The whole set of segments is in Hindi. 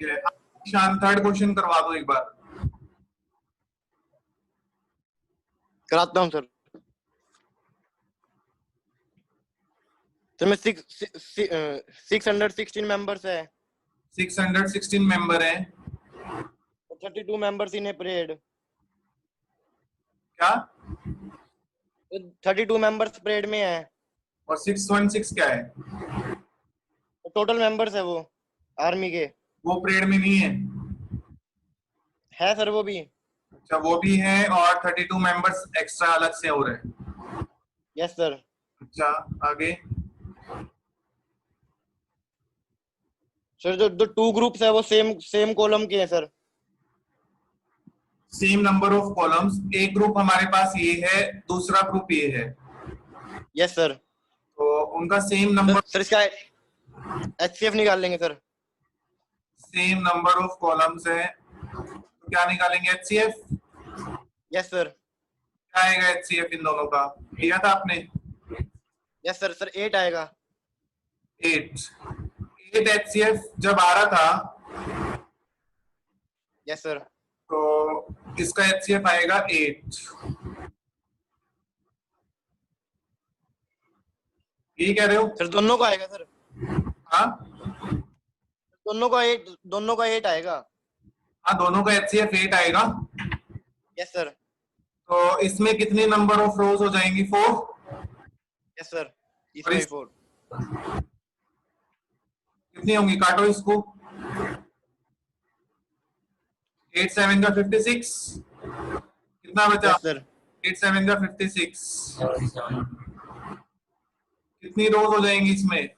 है। शान थर्ड क्वेश्चन करवा दो एक बार। कराता हूँ सर। तो मैं 616 मेंबर्स है। 616 मेंबर है। 32 मेंबर्स इन ए परेड। क्या? 32 मेंबर्स परेड में है। और 616 क्या है? टोटल मेंबर्स है वो आर्मी के। वो परेड में नहीं है सर वो भी। अच्छा, वो भी है और 32 मेंबर्स एक्स्ट्रा अलग से हो रहे हैं। Yes sir. अच्छा, आगे। सर जो 2 ग्रुप्स है वो सेम कॉलम के हैं sir. Same number of columns. एक ग्रुप हमारे पास ये है, दूसरा ग्रुप ये है। Yes sir. तो उनका सेम नंबर, सर इसका एचसीएफ निकाल लेंगे sir. Same number of columns है तो क्या निकालेंगे? एचसीएफ। Yes sir. क्या आएगा एचसीएफ इन दोनों का? लिया था आपने? Yes sir. सर 8 आएगा। 8 एचसीएफ जब आ रहा था यस सर। तो इसका एचसीएफ आएगा 8। ये कह रहे हो? सर दोनों का आएगा सर। हाँ दोनों का 8 आएगा। हाँ, दोनों का एचसीएफ 8 आएगा। Yes sir. तो इसमें कितनी नंबर ऑफ रोज हो जाएंगी? 4। Yes sir. इसमें 4 कितनी होंगी? काटो इसको। 8 7 का 56। कितना बचा? Yes sir. 8 7 का 56। कितनी रोज हो जाएंगी इसमें?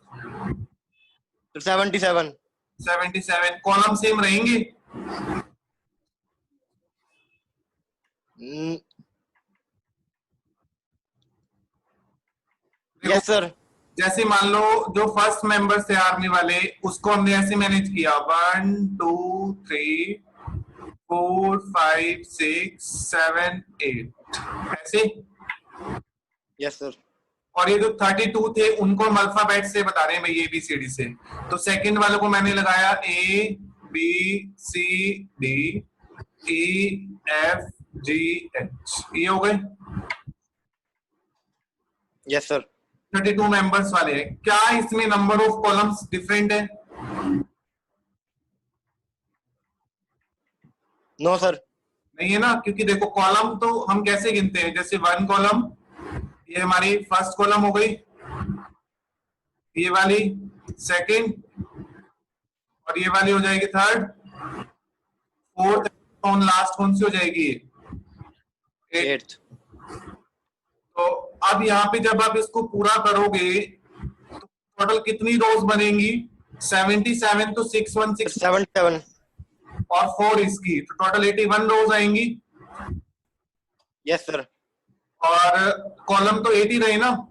77। 77। कॉलम सेम रहेंगे? Yes sir. जैसे मान लो जो फर्स्ट मेंबर थे आर्मी वाले, उसको हमने ऐसे मैनेज किया 1 2 3 4 5 6 7 8 ऐसे। Yes sir. और ये जो 32 थे उनको हम अल्फाबेट से बता रहे हैं भाई, ABCD से। तो सेकंड वाले को मैंने लगाया ABCD EFGH। ये हो गए। Yes sir. 32 मेंबर्स वाले हैं। क्या इसमें नंबर ऑफ कॉलम्स डिफरेंट है? No sir. नहीं है ना, क्योंकि देखो कॉलम तो हम कैसे गिनते हैं, जैसे 1 कॉलम, ये हमारी फर्स्ट कॉलम हो गई, ये वाली सेकंड, और ये वाली हो जाएगी थर्ड, फोर्थ, और लास्ट कौन सी हो जाएगी? 8th। तो अब यहाँ पे जब आप इसको पूरा करोगे तो टोटल कितनी रोज बनेंगी? 77 तो 616 77 और 4 इसकी, तो टोटल 81 रोज आएंगी। Yes sir. और कॉलम तो 8 ही रहे ना?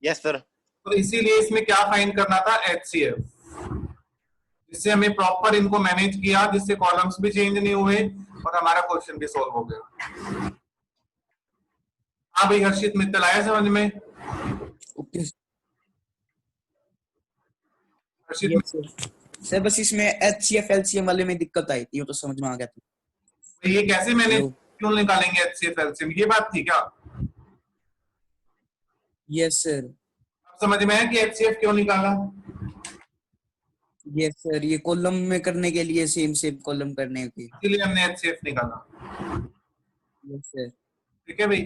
Yes sir. तो इसीलिए इसमें क्या फाइंड करना था? एचसीएफ। जिससे हमें प्रॉपर इनको मैनेज किया, जिससे कॉलम्स भी चेंज नहीं हुए और हमारा क्वेश्चन भी सॉल्व हो गया। हाँ भाई हर्षित मित्तल, आया समझ में? ओके हर्षित सर, बस इसमें एचसीएफ एलसीएम वाले में दिक्कत आई थी, वो तो समझ में आ गया था। तो ये कैसे मैनेज क्यों निकालेंगे एचसीएफ एलसीएम, ये बात थी क्या? Yes sir. अब समझ में आया कि एचसीएफ क्यों निकाला? यस सर, ये कॉलम में करने के लिए, सेम सेम कॉलम करने के लिए, इसीलिए हमने एचसीएफ निकाला। Yes sir. ठीक है भाई।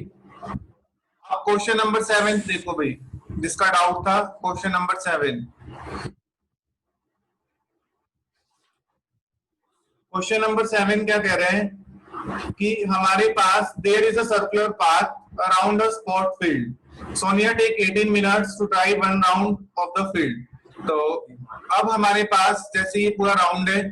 अब क्वेश्चन नंबर 7 देखो भाई, जिसका डाउट था क्वेश्चन नंबर 7। क्वेश्चन नंबर 7 क्या कह रहे हैं कि हमारे पास there is a circular path around a spot field. Sonia take 18 minutes to drive 1 round of the field. तो अब हमारे पास जैसे ये पूरा राउंड है,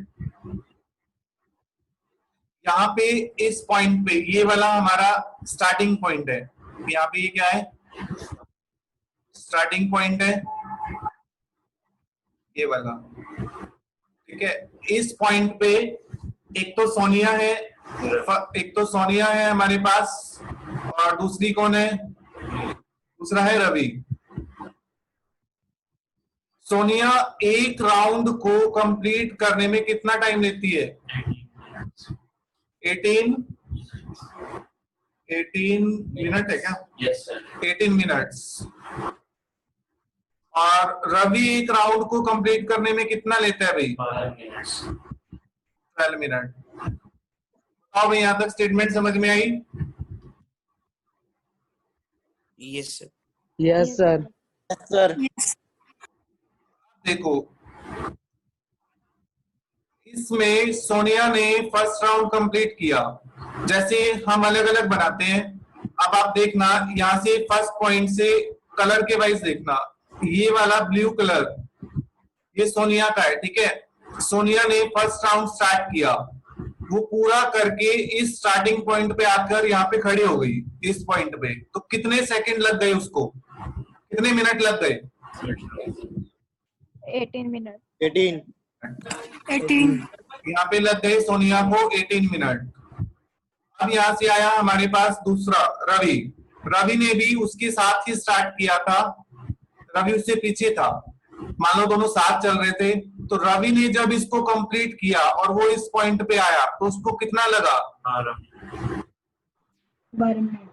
यहाँ पे इस पॉइंट पे ये वाला हमारा स्टार्टिंग पॉइंट है। यहाँ पे ये क्या है? स्टार्टिंग पॉइंट है ये वाला। ठीक है, इस पॉइंट पे एक तो सोनिया है हमारे पास, और दूसरी कौन है? दूसरा है रवि। सोनिया एक राउंड को कंप्लीट करने में कितना टाइम लेती है? 18 मिनट है क्या? Yes, sir. 18 मिनट्स। और रवि एक राउंड को कंप्लीट करने में कितना लेता है भाई? 12 minutes. 12 मिनट। बताओ भाई, यहां तक स्टेटमेंट समझ में आई? Yes, sir. Yes, sir. Sir देखो, इसमें सोनिया ने फर्स्ट राउंड कंप्लीट किया। जैसे हम अलग अलग बनाते हैं, अब आप देखना यहां से फर्स्ट पॉइंट से कलर के वाइज देखना। ये वाला ब्लू कलर ये सोनिया का है, ठीक है। सोनिया ने फर्स्ट राउंड स्टार्ट किया, वो पूरा करके इस स्टार्टिंग पॉइंट पे आकर यहाँ पे खड़ी हो गई इस पॉइंट पे। तो कितने सेकंड लग गए उसको? कितने मिनट लग गए? 18 मिनट 18 यहाँ पे लग गए सोनिया को 18 मिनट। अब यहाँ से आया हमारे पास दूसरा रवि। रवि ने भी उसके साथ ही स्टार्ट किया था, रवि उससे पीछे था। मान लो दोनों साथ चल रहे थे, तो रवि ने जब इसको कंप्लीट किया और वो इस पॉइंट पे आया तो उसको कितना लगा? 12 मिनट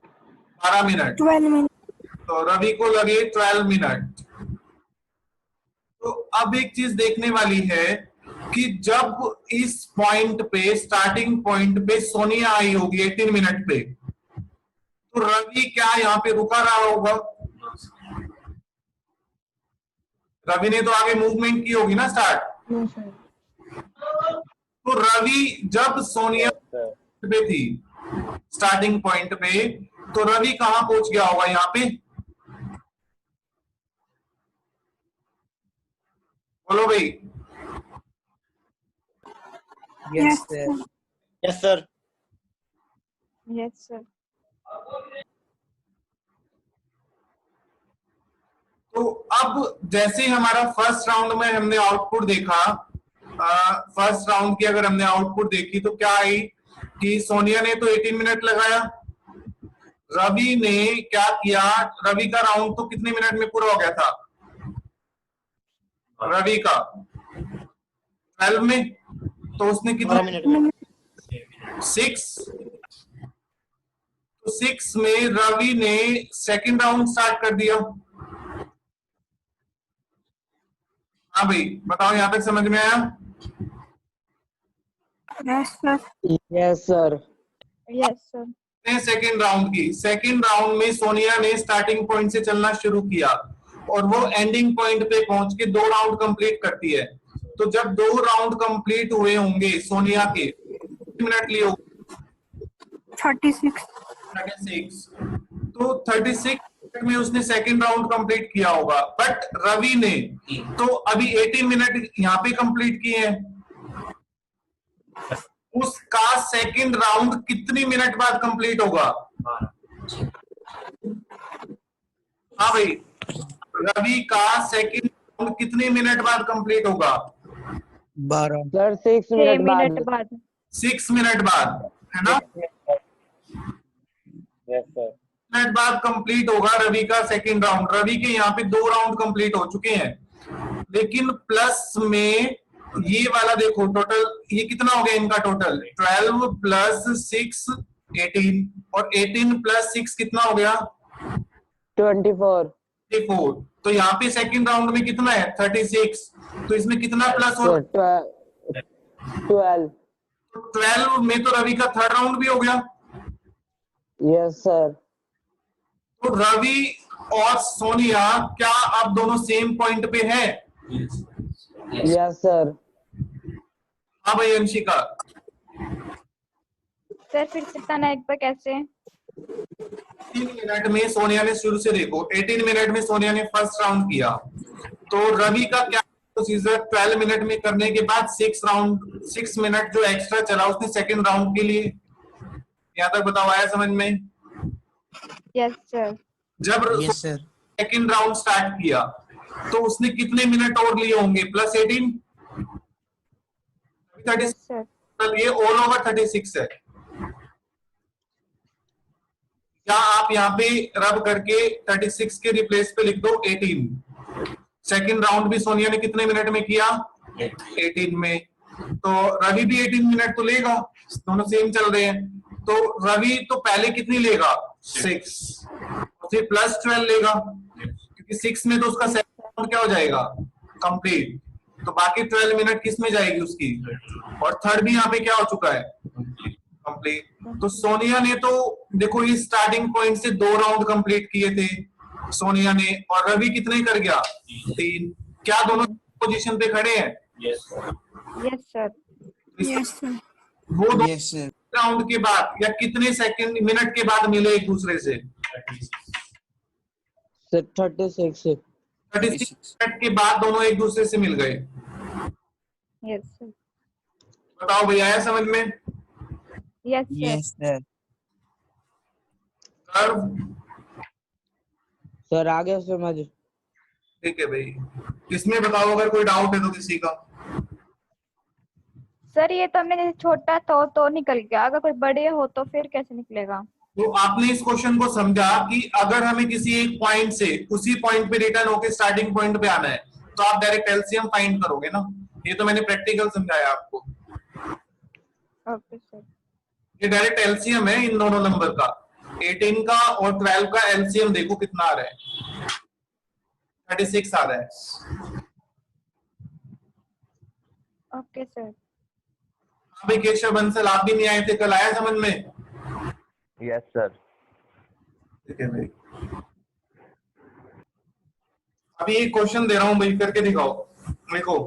12 मिनट। 12 मिनट तो रवि को लगे 12 मिनट। तो अब एक चीज देखने वाली है कि जब इस पॉइंट पे स्टार्टिंग पॉइंट पे सोनिया आई होगी 18 मिनट पे, तो रवि क्या यहाँ पे रुका रहा होगा? रवि ने तो आगे मूवमेंट की होगी ना स्टार्ट। नो सर तो रवि जब सोनिया पे थी स्टार्टिंग पॉइंट पे, तो रवि कहां पहुंच गया होगा यहाँ पे? बोलो भाई। Yes, sir. Yes sir yes sir तो अब जैसे हमारा फर्स्ट राउंड में हमने आउटपुट देखा, फर्स्ट राउंड की अगर हमने आउटपुट देखी तो क्या आई कि सोनिया ने तो 18 मिनट लगाया। रवि ने क्या किया? रवि का राउंड तो कितने मिनट में पूरा हो गया था? रवि का 12 में। तो उसने 12 कितना? मिनट में 6। तो 6 में रवि ने सेकंड राउंड स्टार्ट कर दिया। हाँ भाई बताओ, यहां तक समझ में आया? Yes sir Yes, sir. Yes sir second round की। सेकेंड राउंड में सोनिया ने स्टार्टिंग पॉइंट से चलना शुरू किया और वो एंडिंग पॉइंट पे पहुंच के 2 राउंड कंप्लीट करती है। तो जब 2 राउंड कंप्लीट हुए होंगे सोनिया के, मिनट लिए होंगे 36। तो 36 मिनट में उसने सेकेंड राउंड कंप्लीट किया होगा। बट रवि ने तो अभी 18 मिनट यहाँ पे कंप्लीट किए हैं। उसका सेकंड राउंड कितनी मिनट बाद कंप्लीट होगा? हाँ भाई, रवि का सेकंड राउंड कितने मिनट बाद कंप्लीट होगा? 12. Sir, 6 6 minute मिनट बाद. बाद 6 मिनट बाद, है ना? यस सर मिनट बाद कंप्लीट होगा रवि का सेकंड राउंड। रवि के यहाँ पे 2 राउंड कंप्लीट हो चुके हैं, लेकिन प्लस में ये वाला देखो टोटल ये कितना हो गया इनका टोटल? 12 प्लस 6 18, और 18 प्लस 6 कितना हो गया? 24. 34। तो यहाँ पे सेकंड राउंड में कितना है? 36। तो इसमें कितना प्लस हो? So 12. 12 में तो रवि का थर्ड राउंड भी हो गया। Yes, sir. तो रवि और सोनिया क्या अब दोनों सेम पॉइंट पे हैं? Yes, sir. हाँ भाई अंशिका। सर फिर से बताना एक बार कैसे? 18 मिनट में सोनिया ने शुरू से देखो, 18 मिनट में सोनिया ने फर्स्ट राउंड किया, तो रवि का क्या प्रोसीजर? 12 मिनट में करने के बाद 6 मिनट जो एक्स्ट्रा चला उसने सेकंड राउंड के लिए। यहाँ तक बताओ, आया समझ में? यस सर जब Yes, sir. Second round start किया तो उसने कितने मिनट और लिए होंगे? Plus 18 yes 36। सर ये ऑल ओवर 36 है। या आप यहाँ पे रब करके 36 के रिप्लेस पे लिख दो 18। सेकंड राउंड भी सोनिया ने कितने मिनट में किया? 18 में। तो रवि भी 18 मिनट तो लेगा, दोनों सेम चल रहे हैं। तो रवि तो पहले कितनी लेगा? 6, फिर प्लस 12 लेगा, क्योंकि 6 में तो उसका सेकंड राउंड क्या हो जाएगा? कंप्लीट। तो बाकी 12 मिनट किस में जाएगी उसकी? और थर्ड भी यहाँ पे क्या हो चुका है? कंप्लीट। तो सोनिया ने तो देखो इस स्टार्टिंग पॉइंट से 2 राउंड कंप्लीट किए थे सोनिया ने, और रवि कितने कर गया? 3। क्या दोनों पोजीशन पे खड़े हैं? Yes, sir. वो दो Yes, sir. राउंड के बाद या कितने सेकंड मिनट के बाद मिले एक दूसरे से? Sir, 36. 36 मिनट के बाद दोनों एक दूसरे से मिल गए। Yes, sir. बताओ भैया, आया समझ में? Yes, sir. Yes, sir. Curve sir आगे समझ। ठीक है भाई, इसमें बताओ अगर कोई डाउट है तो किसी का। सर ये तो हमने जैसे छोटा तो निकल गया, अगर कोई बड़े हो तो फिर कैसे निकलेगा? तो आपने इस क्वेश्चन को समझा कि अगर हमें किसी एक पॉइंट से उसी पॉइंट पे रिटर्न होकर स्टार्टिंग पॉइंट पे आना है तो आप डायरेक्ट एलसीएम फाइंड करोगे ना। ये तो मैंने प्रैक्टिकल समझाया आपको। Okay sir. ये डायरेक्ट एलसीएम है इन दोनों नंबर का। 18 का और 12 का एलसीएम देखो कितना आ रहा है? 36 आ रहा है। Okay sir. हाँ भाई केशव बंसल, आप भी नहीं आए थे कल, आया समझ में? Yes sir. ठीक है भाई, अभी एक क्वेश्चन दे रहा हूं भाई, करके दिखाओ। देखो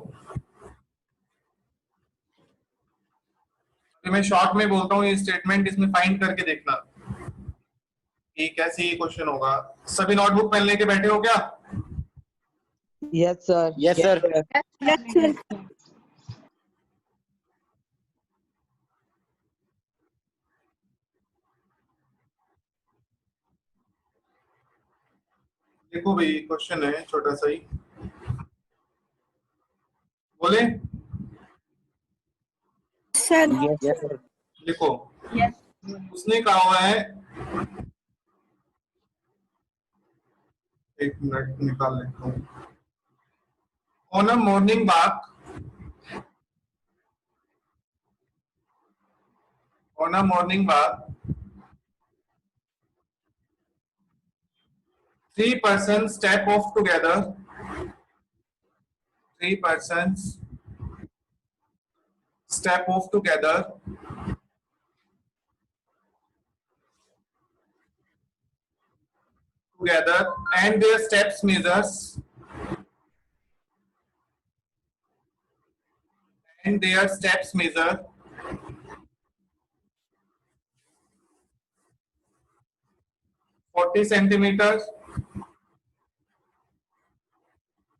मैं शॉर्ट में बोलता हूँ ये स्टेटमेंट, इसमें फाइंड करके देखना कि कैसे ये क्वेश्चन होगा। सभी नोटबुक पेन लेके बैठे हो क्या? Yes sir. Yes sir. Yes, sir. देखो भाई क्वेश्चन है छोटा सा ही, बोले यस सर। देखो उसने कहा हुआ है, एक मिनट निकाल लेता हूँ। On a morning walk, on a morning walk, 3 persons step off together. 3 persons step off together. Together, and their steps measures. And their steps measure 40 centimeters,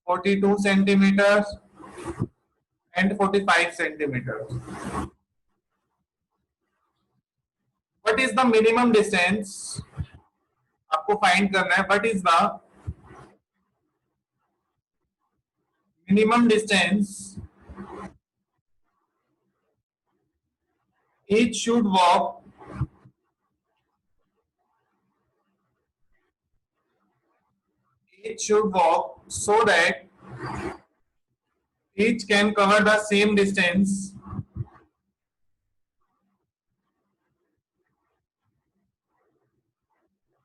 42 centimeters, and 45 centimeters. What is the minimum distance? आपको फाइंड करना है, what is the minimum distance each should walk so that each can cover the same distance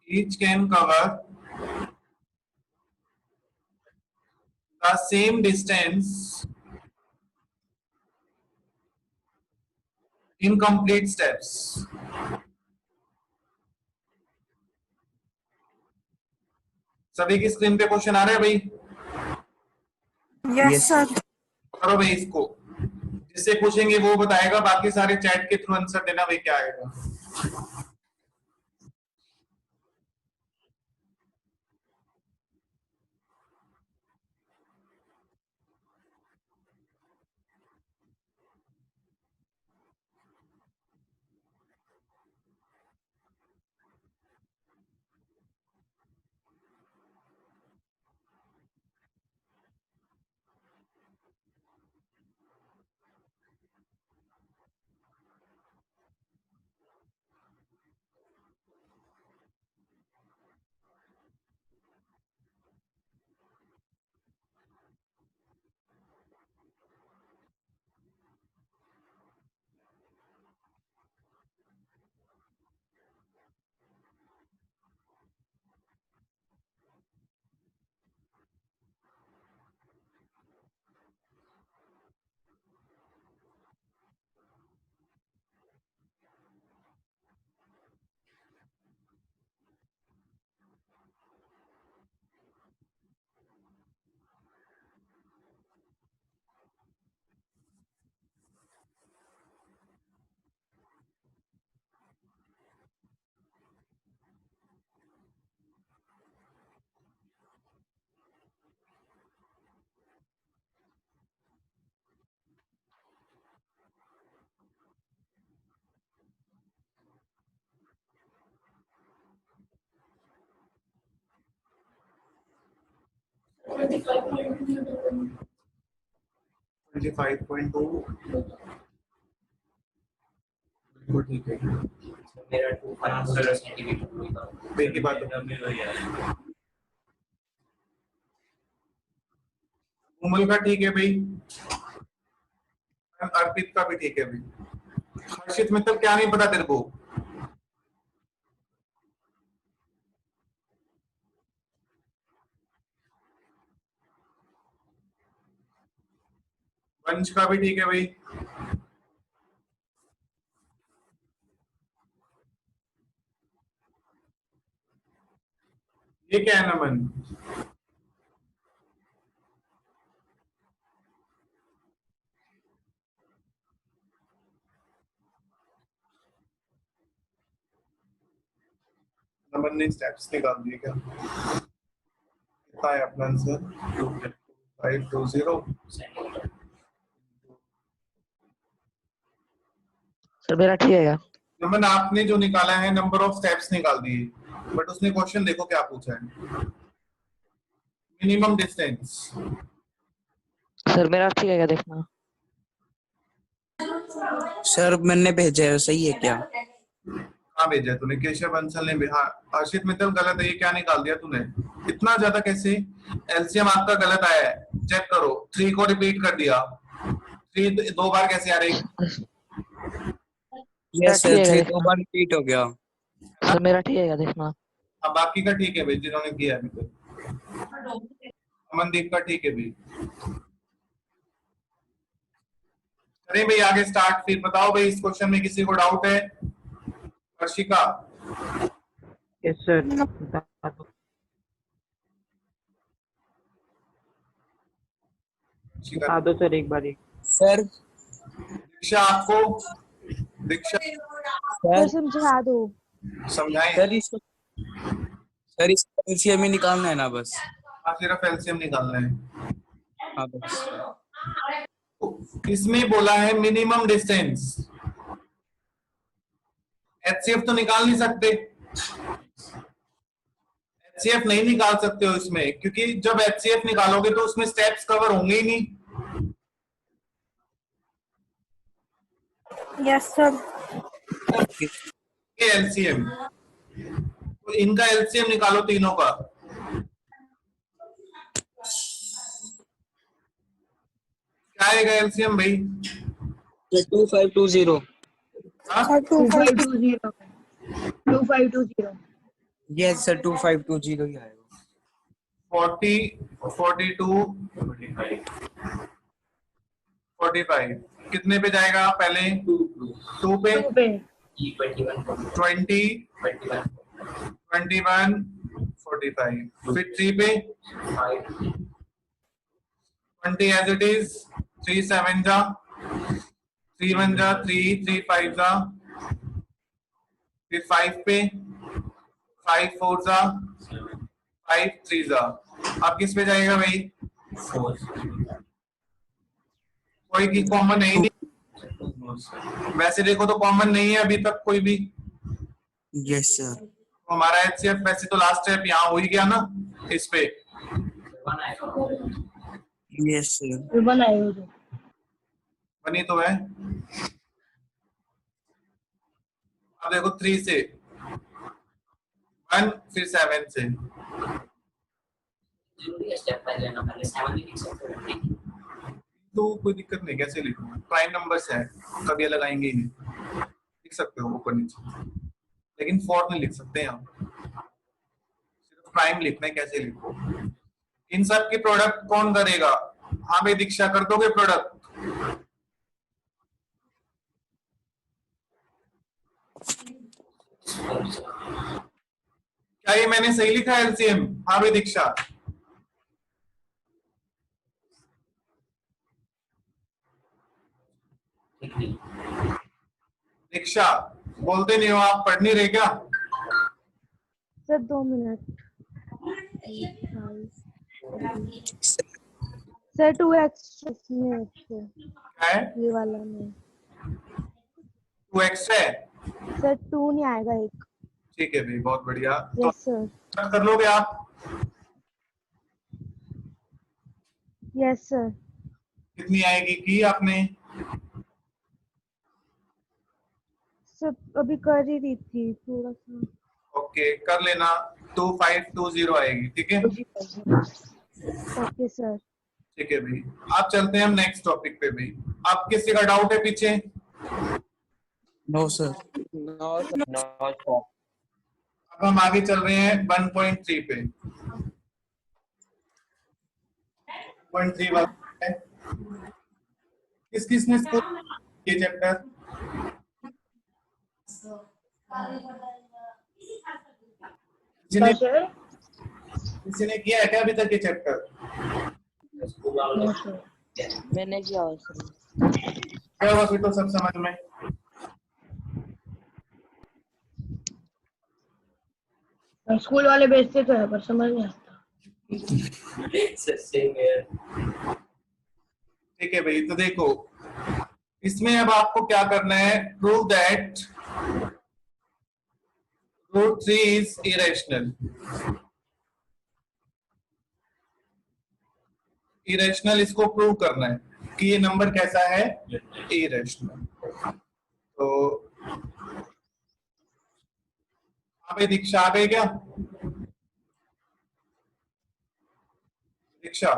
each can cover the same distance in complete steps. सभी की स्क्रीन पे क्वेश्चन आ रहा है भाई? Yes, sir. करो भाई इसको, जिससे पूछेंगे वो बताएगा, बाकी सारे चैट के थ्रू आंसर देना भाई क्या आएगा। 25.2 बिल्कुल ठीक है। मेरा 2 सेंटीमीटर एक ही बात है। कोमल का ठीक है भाई, अर्पित का भी ठीक है भाई। हर्षित मित्तल क्या नहीं पता तेरे को? वंश का भी ठीक है भाई। ये क्या है नमन? नमन ने स्टेप्स निकाल दिए क्या? कितना है अपना आंसर? 520। सर मेरा ठीक है क्या? नमन आपने जो निकाला है नंबर ऑफ स्टेप्स निकाल दिए, बट उसने क्वेश्चन देखो क्या पूछा है, मिनिमम डिस्टेंस। सर मेरा ठीक है क्या देखना? सर मैंने भेजा है, सही है क्या? कहाँ भेजा है तूने? केशव बंसल ने बिहार। हर्षित मित्तल गलत है, ये क्या निकाल दिया तूने? इतना ज्यादा कैसे? एलसीएम आपका गलत आया है, चेक करो। 3 को रिपीट कर दिया, 3 2 बार कैसे आ रही? यस ठीक सर, है 3 देखना। 2 बार रिपीट हो गया। सर मेरा ठीक है क्या देखना? अब बाकी का ठीक है भाई, जिन्होंने किया अभी तक। अमनदीप का ठीक है भाई। अरे भाई आगे स्टार्ट, फिर बताओ भाई इस क्वेश्चन में किसी को डाउट है? हर्षिका। Yes sir. बता दो सर एक बार। सर दीक्षा आपको? दीक्षा सर समझा दो। समझाएं? सर इसका एलसीएम ही निकालना है ना बस? हाँ, सिर्फ एलसीएम निकालना है। हाँ बस। इसमें बोला है मिनिमम डिस्टेंस, एचसीएफ तो निकाल नहीं सकते। एचसीएफ नहीं निकाल सकते हो इसमें, क्योंकि जब एचसीएफ निकालोगे तो उसमें स्टेप्स कवर होंगे ही नहीं। Yes sir. ये एलसीएम, तो इनका एलसीएम निकालो तीनों का। क्या आएगा एलसीएम भाई? 2520। हाँ? 2520। 2520। यस सर, 2520 ही आएगा। 40 42 45 कितने पे जाएगा? पहले 2 पे, 20 21 45, फिर 3 पे 20 एज इट इज, 3 7 जा, 3 1 जा, 3 3 5 जा, फिर 5 पे 5 4 जा, 5 3 जा। अब किस पे जाएगा भाई? कोई की कॉमन है ही नहीं। वैसे देखो तो कॉमन नहीं है अभी तक कोई भी। Yes sir. तो हमारा एचसीएफ वैसे तो लास्ट स्टेप यहाँ हो ही गया ना इस पे। Yes sir. बनी तो है। अब देखो 3 से 1, फिर 7 से। तो कोई दिक्कत नहीं, कैसे लिखो? प्राइम नंबर्स है, कभी लगाएंगे ही नहीं, लिख सकते हो ऊपर नीचे, लेकिन फोर्थ नहीं लिख सकते हैं आप, सिर्फ प्राइम लिखना है। कैसे लिखो? इन सब की प्रोडक्ट कौन करेगा? हाँ भाई दीक्षा, कर दोगे प्रोडक्ट? क्या ये मैंने सही लिखा है एलसीएम? हाँ भाई दीक्षा। दीक्षा बोलते नहीं हो आप, पढ़ नहीं रहे क्या? Sir 2 minute. सर 2x में क्या है? ये वाला में 2x है? सर 2 नहीं आएगा, एक। ठीक है भाई, बहुत बढ़िया। तो यस सर। कर लोगे आप? Yes sir. कितनी आएगी की आपने? सब अभी कर ही रही थी थोड़ा सा। ओके कर लेना, 2520 आएगी, ठीक है। Okay sir. ठीक है भाई, आप चलते हैं हम नेक्स्ट टॉपिक पे भाई। आप किसी का डाउट है पीछे? No sir. No sir. अब हम आगे चल रहे हैं 1.3 पे। 1.3 वाला है, किस किसने इसको ये चैप्टर? किसी ने किया है क्या अभी तक ये चैप्टर? मैंने किया है सर। क्या हुआ फिर तो सब समझ में? स्कूल वाले भेजते तो है पर समझ नहीं आता। ठीक है भाई, तो देखो इसमें अब आपको क्या करना है, prove that root 3 is irrational. Irrational इसको प्रूव करना है कि ये नंबर कैसा है, इरेशनल। तो अभी दीक्षा आ गई क्या? दीक्षा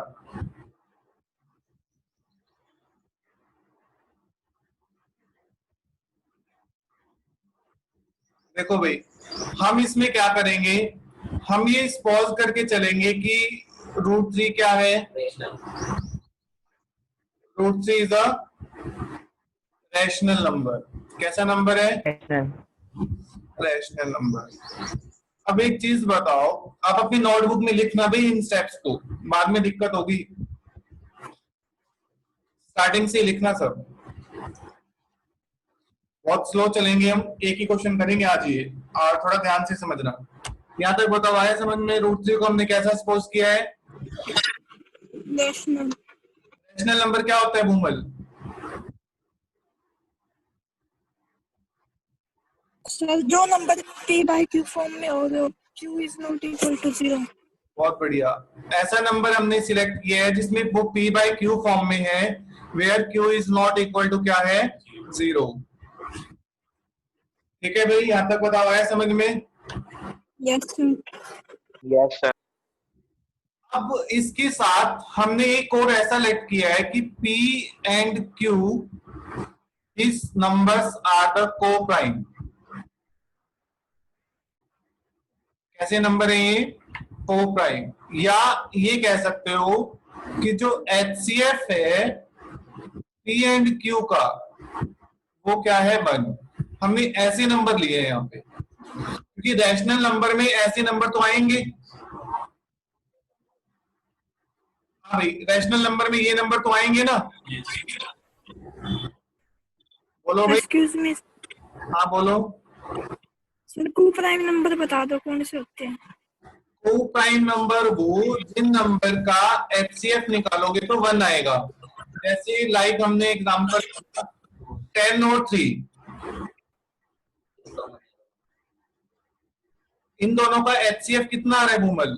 देखो भाई, हम इसमें क्या करेंगे, हम ये पॉज करके चलेंगे कि रूट 3 क्या है, root 3 is a rational number. कैसा नंबर है? Rational number. अब एक चीज बताओ, आप अपनी नोटबुक में लिखना भाई इन स्टेप्स को, बाद में दिक्कत होगी, स्टार्टिंग से लिखना सब। बहुत स्लो चलेंगे हम, एक ही क्वेश्चन करेंगे आज ये, और थोड़ा ध्यान से समझना। यहाँ तक बताओ आया समझ में? रूट 3 को हमने कैसा सपोज किया है? रैशनल। रैशनल नंबर क्या होता है भूमल? सर जो number p by q form में हो गए q is not equal to 0। बहुत बढ़िया, ऐसा नंबर हमने सिलेक्ट किया है जिसमें वो p by q फॉर्म में है, where q is not equal to क्या है, 0। ठीक है भाई, यहाँ तक बताओ आया समझ में? Yes sir. Yes sir. अब इसके साथ हमने एक और ऐसा लेट किया है कि p एंड q इस नंबर्स आर द को प्राइम। कैसे नंबर है ये? को प्राइम। या ये कह सकते हो कि जो HCF है p एंड q का, वो क्या है, 1। हमने ऐसे नंबर लिए हैं यहाँ पे, क्योंकि रैशनल नंबर में ऐसे नंबर तो आएंगे। हाँ भाई, रैशनल नंबर में ये नंबर तो आएंगे ना। बोलो भाई। एक्सक्यूज मी हाँ बोलो। सर को प्राइम नंबर बता दो कौन से होते हैं। को प्राइम नंबर वो जिन नंबर का HCF निकालोगे तो 1 आएगा। जैसे लाइक हमने एग्जांपल 10 और 3, इन दोनों का HCF कितना आ रहा है भूमल?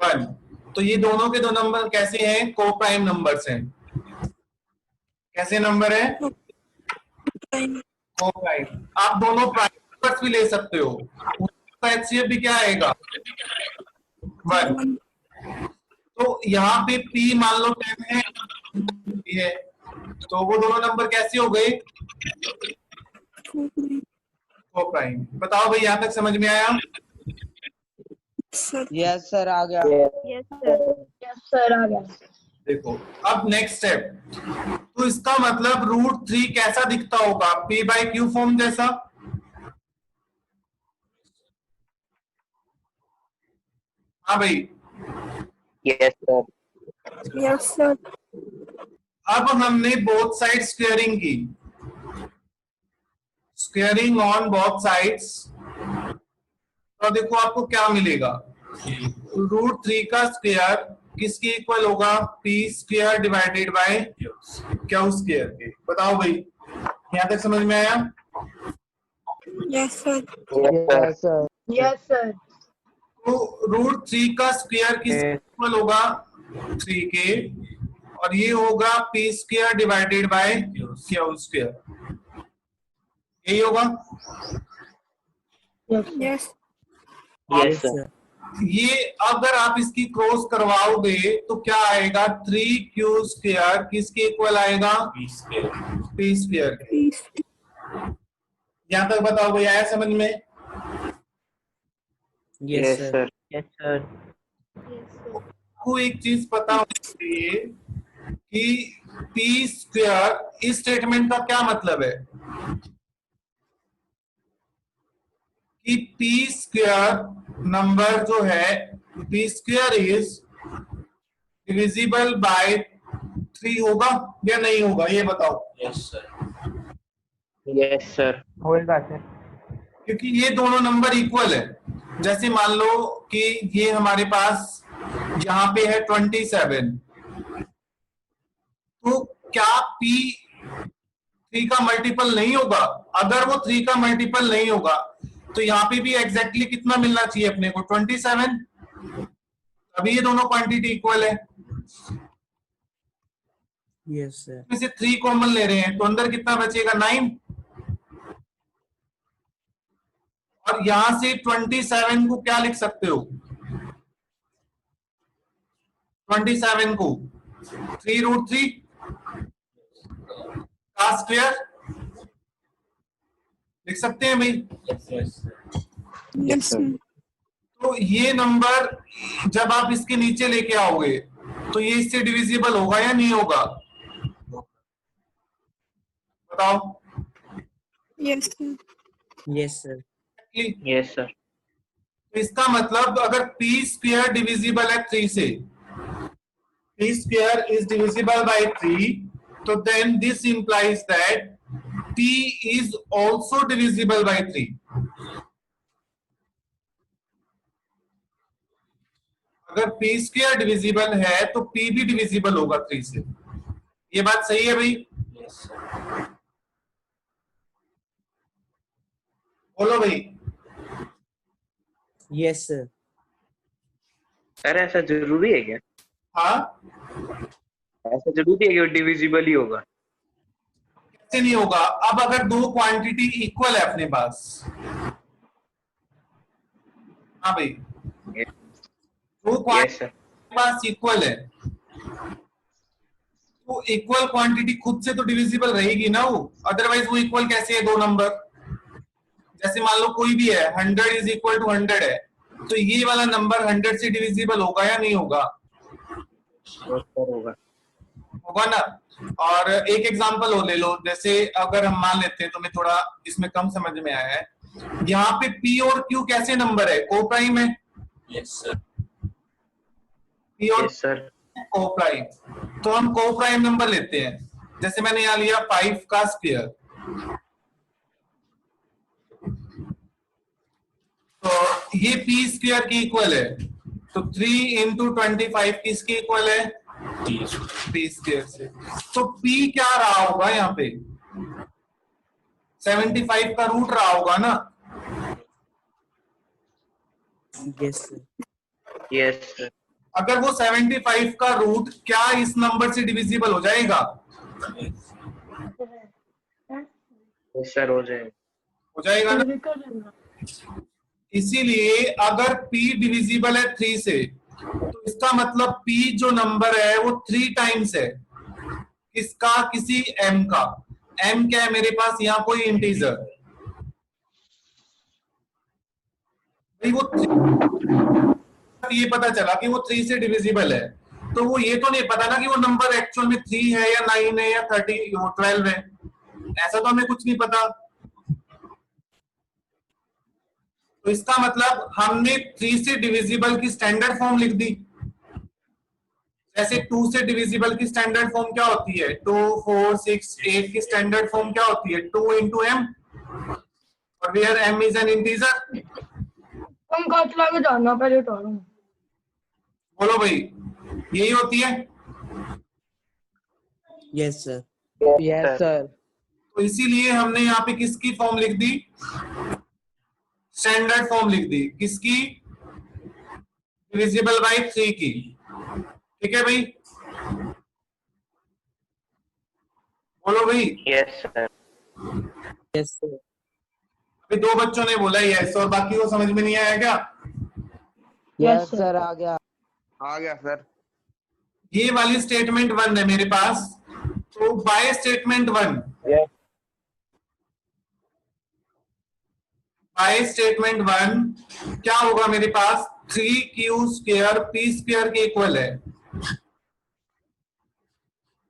1। तो ये दोनों के दो नंबर कैसे हैं, को प्राइम नंबर्स हैं। कैसे नंबर है? को प्राइम। आप दोनों प्राइम नंबर्स भी ले सकते हो, उसका HCF भी क्या आएगा, 1। तो यहाँ पे P मान लो 10 है, तो वो दोनों नंबर कैसे हो गए, को प्राइम। बताओ भाई, यहाँ तक समझ में आया? यस सर, आ गया। Yes sir. यस सर आ गया। देखो अब नेक्स्ट स्टेप, तो इसका मतलब रूट 3 कैसा दिखता होगा, p by q फॉर्म जैसा। हाँ भाई। Yes sir. Yes sir. अब हमने बोथ साइड स्क्वेयरिंग की, स्क्वेयरिंग ऑन बोथ साइड्स, तो देखो आपको क्या मिलेगा, रूट 3 का स्क्वायर किसके इक्वल होगा, p square divided bye q square के। बताओ भाई, यहाँ तक समझ में आया? Yes sir. Yes sir. Yes sir. तो √3 का स्क्वायर किस इक्वल होगा 3 के, और ये होगा p square divided bye q square, यही होगा। Yes. Yes, sir. ये अगर आप इसकी क्रॉस करवाओगे तो क्या आएगा 3q स्क्वायर किसके इक्वल आएगा p स्क्वायर के। Please. यहाँ तक बताओ भैया, आया समझ में? Yes, sir. Yes, sir. आपको एक चीज पता होनी चाहिए कि p स्क्वायर इस स्टेटमेंट का क्या मतलब है कि p स्क्वायर नंबर जो है p square is divisible by 3 होगा या नहीं होगा, ये बताओ। Yes, sir. होगा सर। क्योंकि ये दोनों नंबर इक्वल है। जैसे मान लो कि ये हमारे पास यहाँ पे है 27, तो क्या p 3 का मल्टीपल नहीं होगा? अगर वो 3 का मल्टीपल नहीं होगा तो यहाँ पे भी एग्जैक्टली कितना मिलना चाहिए अपने को 27, अभी ये दोनों क्वांटिटी इक्वल है। Yes, sir. इसमें से 3 कॉमन ले रहे हैं तो अंदर कितना बचेगा 9, और यहां से 27 को क्या लिख सकते हो 27 को 3√3 का स्क्वायर लिख सकते हैं भाई। Yes, sir. तो ये नंबर जब आप इसके नीचे लेके आओगे तो ये इससे डिविजिबल होगा या नहीं होगा, बताओ। Yes, sir. Yes, sir. Yes, sir. तो इसका मतलब अगर p स्क्वायर डिविजिबल है 3 से, p square is divisible by 3, तो then this implies that p is also divisible by 3। अगर p स्क्वायर डिविजिबल है तो p भी डिविजिबल होगा 3 से, ये बात सही है भाई? बोलो भाई। Yes, sir. सर ऐसा जरूरी है क्या? हाँ, ऐसा जरूरी है कि वो डिविजिबल ही होगा? कैसे नहीं होगा? अब अगर दो क्वांटिटी इक्वल है अपने पास, हाँ भाई, दो Yes, sir. क्वांटिटी पास इक्वल है तो इक्वल क्वांटिटी खुद से तो डिविजिबल रहेगी ना वो, अदरवाइज वो इक्वल कैसे है दो नंबर? जैसे मान लो कोई भी है 100 इज इक्वल टू 100 है, तो ये वाला नंबर 100 से डिविजिबल होगा या नहीं होगा? होगा। होगा ना। और एक एग्जांपल और ले लो, जैसे अगर हम मान लेते हैं, तो मैं थोड़ा इसमें कम समझ में आया है, यहाँ पे p और q कैसे नंबर है, को प्राइम है। p और Yes, sir. को प्राइम, तो हम को प्राइम नंबर लेते हैं। जैसे मैंने यहाँ लिया 5 का स्क्वायर, तो ये p स्क्वायर की इक्वल है, तो 3 इंटू 25 किसकी इक्वल है p स्क्वायर से। तो p क्या रहा होगा यहाँ पे 75 का रूट रहा होगा ना। Yes, sir. Yes, sir. अगर वो 75 का रूट क्या इस नंबर से डिविजिबल हो जाएगा? Yes, sir. हो जाएगा ना। इसीलिए अगर p डिविजिबल है 3 से, तो इसका मतलब p जो नंबर है वो 3 टाइम्स है इसका, किसी m का। m क्या है मेरे पास यहाँ, कोई इंटीजर भाई, वो 3, ये पता चला कि वो 3 से डिविजिबल है, तो वो ये तो नहीं पता ना कि वो नंबर एक्चुअल में 3 है या 9 है या 12 है, ऐसा तो हमें कुछ नहीं पता। तो इसका मतलब हमने 3 से डिविजिबल की स्टैंडर्ड फॉर्म लिख दी। जैसे 2 से डिविजिबल की स्टैंडर्ड फॉर्म क्या होती है, 2, 4, 6, 8 की स्टैंडर्ड फॉर्म क्या होती है 2 इंटू m, और where m is an integer. तुम काट लाके जानना पहले टोलो। बोलो भाई, यही होती है। Yes, sir. Yes, sir. तो इसीलिए हमने यहाँ पे किसकी फॉर्म लिख दी, स्टैंडर्ड फॉर्म लिख दी, किसकी डिविजिबल बाय 3 की। ठीक है भाई, बोलो भाई। Yes sir. Yes sir. अभी 2 बच्चों ने बोला यस, और बाकी को समझ में नहीं आया क्या? यस सर आ गया सर। ये वाली स्टेटमेंट 1 है मेरे पास, तो बाय स्टेटमेंट 1, बाय स्टेटमेंट 1 क्या होगा मेरे पास? 3q² p² के इक्वल है।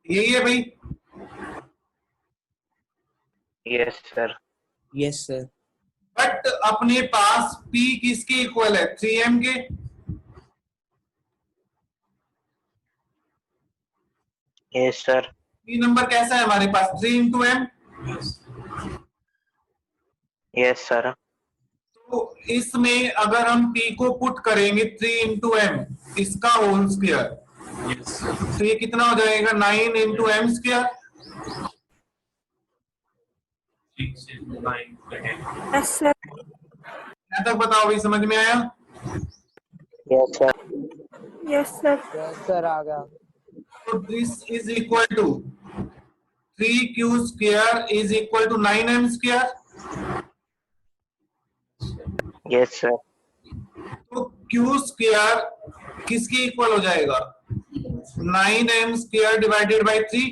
यही है भाई। Yes sir. Yes sir. But अपने पास p किसके इक्वल है? 3m के। Yes sir. p नंबर कैसा है हमारे पास? 3 into m। Yes sir. तो इसमें अगर हम p को पुट करेंगे 3 into m, इसका होल स्क्वायर, तो ये कितना हो जाएगा? 9 into m square. Yes, sir. यहाँ तक बताओ भाई, समझ में आया? Yes sir. Yes, sir. Yes sir आ गया। तो this is equal to 3q² is equal to 9m square. Yes sir. तो q² किसके इक्वल हो जाएगा? 9m square divided by 3।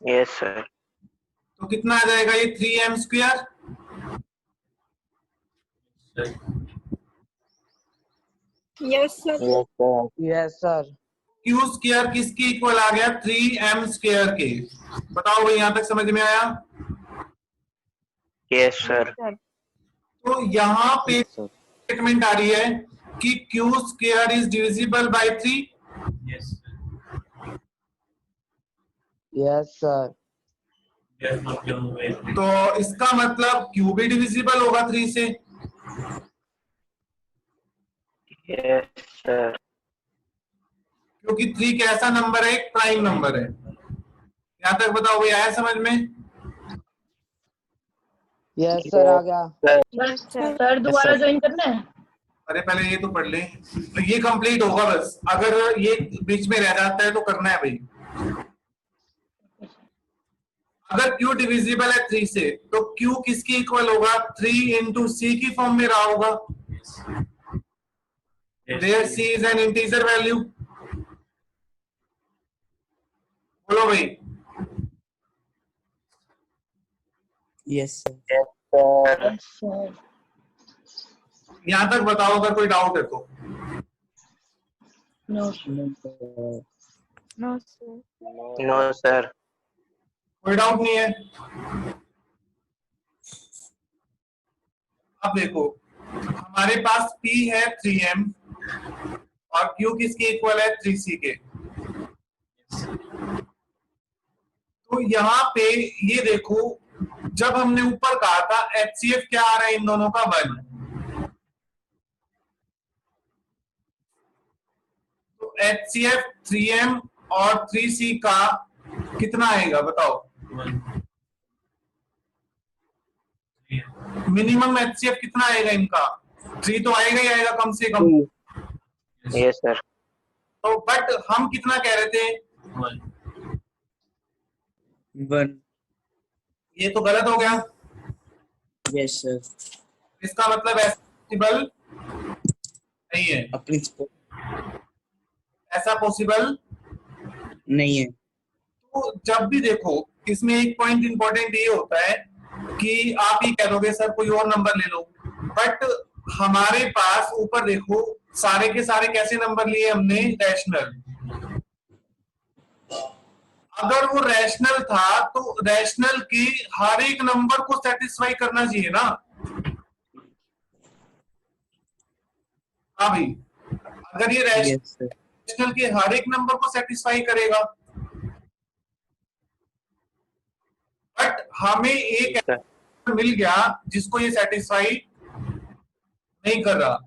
Yes sir. तो कितना आ जाएगा ये? 3m square. Yes, sir. Yes sir. Yes sir. q² किसके इक्वल आ गया? 3m स्क्वायर के। बताओ भाई, यहां तक समझ में आया? Yes sir. तो यहाँ पे स्टेटमेंट आ रही है कि q² is divisible by 3। Yes sir. तो इसका मतलब q भी डिविजिबल होगा 3 से। Yes sir. क्योंकि 3 कैसा नंबर है? एक प्राइम नंबर है। यहां तक बताओ भाई, आया समझ में? यस सर आ गया। सर दोबारा ज्वाइन करना है? अरे पहले ये तो पढ़ ले, तो ये कंप्लीट होगा बस। अगर ये बीच में रह जाता है तो करना है भाई। अगर q डिविजिबल है 3 से, तो q किसके इक्वल होगा? 3 into c की फॉर्म में रहा होगा। Where c is an integer value। बोलो भाई। Yes sir. Yes sir. यहां तक बताओ अगर कोई डाउट है तो। No no sir. No sir. कोई डाउट नहीं है? अब देखो, हमारे पास p है 3m और q किसके इक्वल है? 3c के। तो यहाँ पे ये देखो, जब हमने ऊपर कहा था HCF क्या आ रहा है इन दोनों का? 1। तो HCF 3m और 3c का कितना आएगा बताओ? मिनिमम HCF कितना आएगा इनका? 3 तो आएगा ही आएगा कम से कम। Yes sir. तो बट हम कितना कह रहे थे? 1। ये तो गलत हो गया। Yes sir. इसका मतलब ऐसा पॉसिबल नहीं है। अपनी ऐसा पॉसिबल नहीं है। तो जब भी देखो, इसमें एक पॉइंट इंपॉर्टेंट ये होता है कि आप ही कह दोगे सर कोई और नंबर ले लो, बट हमारे पास ऊपर देखो सारे के सारे कैसे नंबर लिए हमने? रैशनल। अगर वो रैशनल था तो रैशनल के हर एक नंबर को सेटिस्फाई करना चाहिए ना। हाँ भाई, अगर ये यस सर। रैशनल के हर एक नंबर को सेटिस्फाई करेगा, बट हमें एक मिल गया जिसको ये सेटिस्फाई नहीं कर रहा,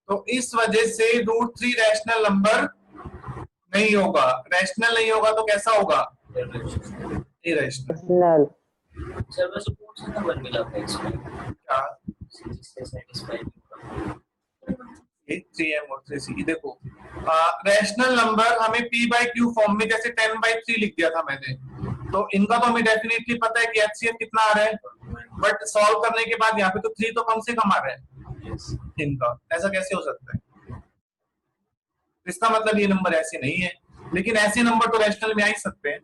तो इस वजह से √3 रैशनल नंबर नहीं होगा। रैशनल नहीं होगा तो कैसा होगा? इरैशनल। रैशनल। सर वैसे कौन सा नंबर मिला था इसमें? क्या जिससे सेटिस्फाई 3m और 3c। देखो रैशनल नंबर हमें p बाई क्यू फॉर्म में, जैसे 10/3 लिख दिया था मैंने, तो इनका तो हमें डेफिनेटली पता है कि HCF कितना आ रहा है, बट सॉल्व करने के बाद यहाँ पे तो 3 तो कम से कम आ रहा है इनका। ऐसा कैसे हो सकता है? इसका मतलब ये नंबर ऐसे नहीं है, लेकिन ऐसे नंबर तो रैशनल में आ ही सकते हैं।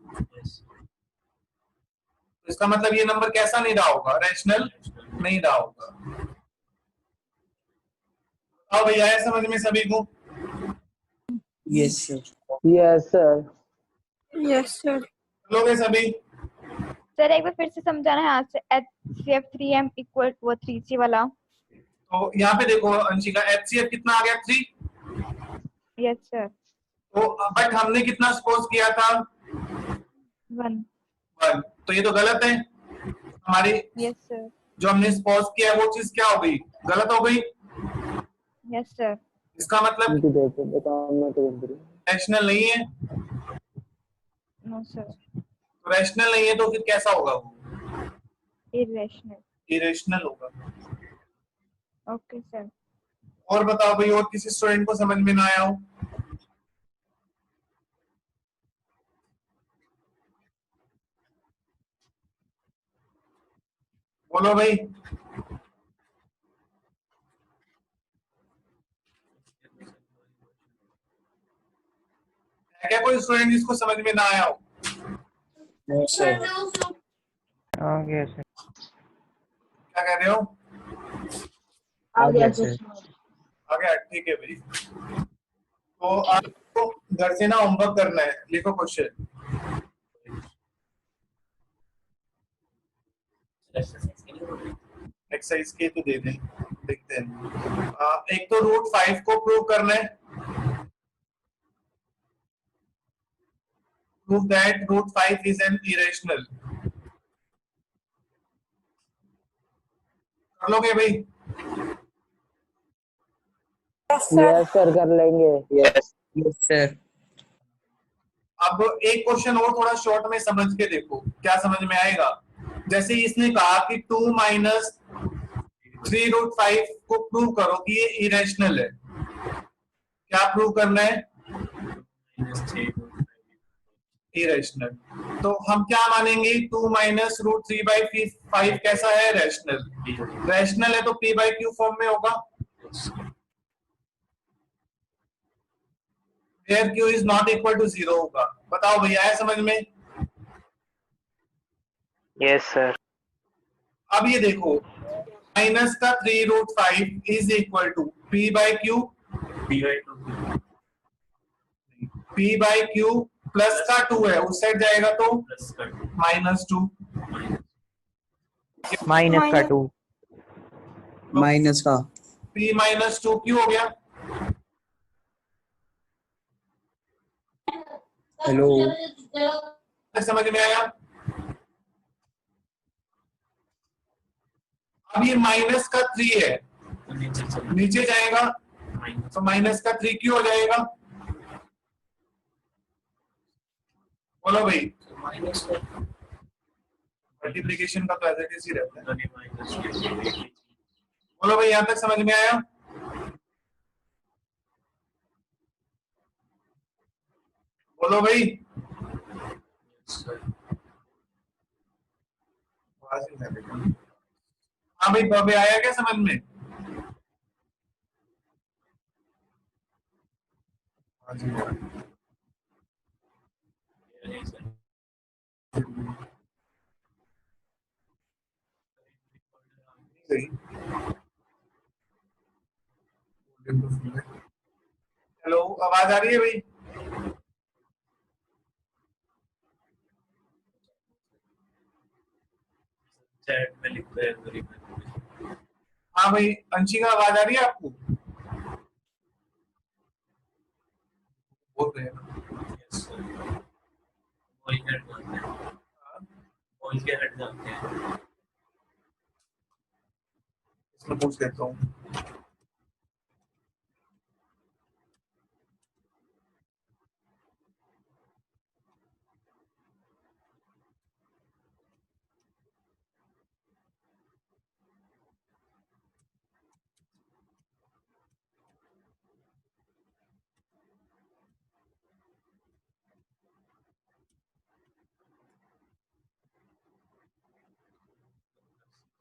इसका मतलब ये नंबर कैसा नहीं रहा होगा? रैशनल नहीं रहा होगा। अब भैया है समझ में सभी को? Yes sir. Yes sir. Yes, sir. लोगे सभी? सर एक बार फिर से समझाना है आज से HCF 3m इक्वल वो 3c वाला। तो यहाँ पे देखो अंशिका, HCF कितना आ गया? 3। Yes sir. तो बट हमने कितना सपोज किया था? 1। 1। तो ये तो गलत है हमारी, यस सर। जो हमने सपोज किया वो चीज क्या हो गई? गलत हो गई। Yes sir. इसका मतलब इनकी देखो बताओ, मैं तो रैशनल नहीं है। No sir. तो रैशनल नहीं है तो फिर कैसा होगा? वो इरेशनल। इरेशनल होगा। Okay sir. और बताओ भाई, और किसी स्टूडेंट को समझ में ना आया हो? बोलो भाई। है क्या कोई स्टूडेंट जिसको समझ में ना आया हो? No sir. आगे सर। क्या कह रहे हो? आ गया सर। आ गया? ठीक है भाई। तो आपको घर से ना होमवर्क करना है, लिखो क्वेश्चन। एक्सरसाइज के तो दे दें, देखते हैं। एक तो √5 को प्रूव करना है। Prove that √5 is an irrational. कर लोगे भाई? Yes, sir. यस सर कर लेंगे। Yes yes sir. अब एक क्वेश्चन और थोड़ा शॉर्ट में समझ के देखो क्या समझ में आएगा। जैसे इसने कहा कि 2 माइनस 3√5 को प्रूव करो कि ये इरेशनल है। क्या प्रूव करना है? इरेशनल। तो हम क्या मानेंगे? 2 माइनस √3/5 कैसा है? रैशनल। रैशनल है तो p बाई क्यू फॉर्म में होगा। Where q is not equal to 0 होगा। बताओ भैया, है समझ में? Yes sir. अब ये देखो, माइनस का 3√5 is equal to p by Q. p by Q plus का 2 है, उस साइड जाएगा तो -2। माइनस का 2। माइनस का p -2 क्यों हो गया? हेलो। समझ में आया? अब ये माइनस का 3 है, नीचे जाएगा तो माइनस का 3 क्यों हो जाएगा? बोलो भाई। मल्टीप्लिकेशन का तो ऐसे कैसे रहता है? बोलो भाई, यहां तक समझ में आया? बोलो भाई। हाँ भाई, अभी आया क्या समझ में? हाँ जी। सही। हेलो, आवाज आ रही है भाई? चैट में लिखते हैं। हाँ भाई, अंशिका आवाज आ रही है आपको? बोल रहे हैं। बोल के हट जाते हैं। इसमें पूछ लेता हूँ।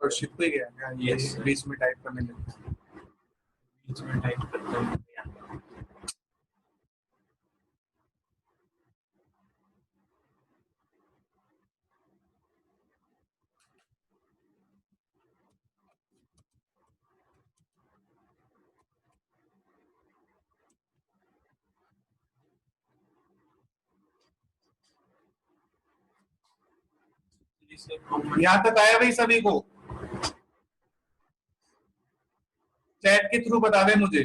और शिप पे गया क्या? ये Yes, sir. बीच में टाइप करने लगा। बीच में टाइप करता हूँ यहाँ तक आया भाई सभी को? चैट के थ्रू बता दे मुझे।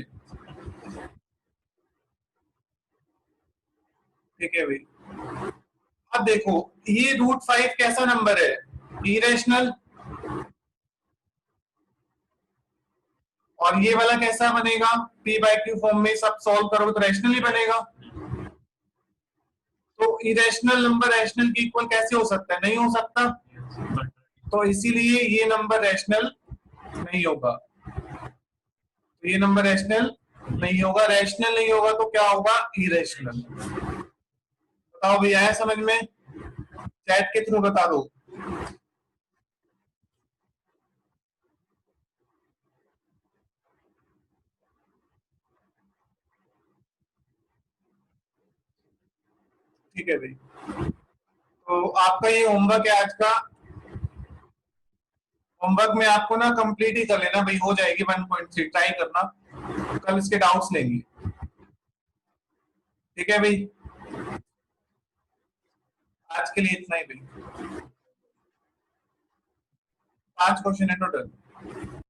ठीक है भाई। अब देखो ये √5 कैसा नंबर है? इरेशनल। और ये वाला कैसा बनेगा? p/q फॉर्म में सब सॉल्व करोगे तो रैशनल ही बनेगा। तो इरेशनल नंबर रैशनल के इक्वल कैसे हो सकता है? नहीं हो सकता। तो इसीलिए ये नंबर रैशनल नहीं होगा। तो ये नंबर रैशनल नहीं होगा। रैशनल नहीं होगा तो क्या होगा? इरेशनल। बताओ भैया, आया समझ में? चैट के थ्रू बता दो। ठीक है भाई। तो आपका ये होमवर्क है आज का। होमवर्क में आपको ना कंप्लीट ही कर लेना भाई, हो जाएगी 1.3। ट्राई करना, कल इसके डाउट्स लेंगे। ठीक है भाई, आज के लिए इतना ही भाई। 5 क्वेश्चन है टोटल।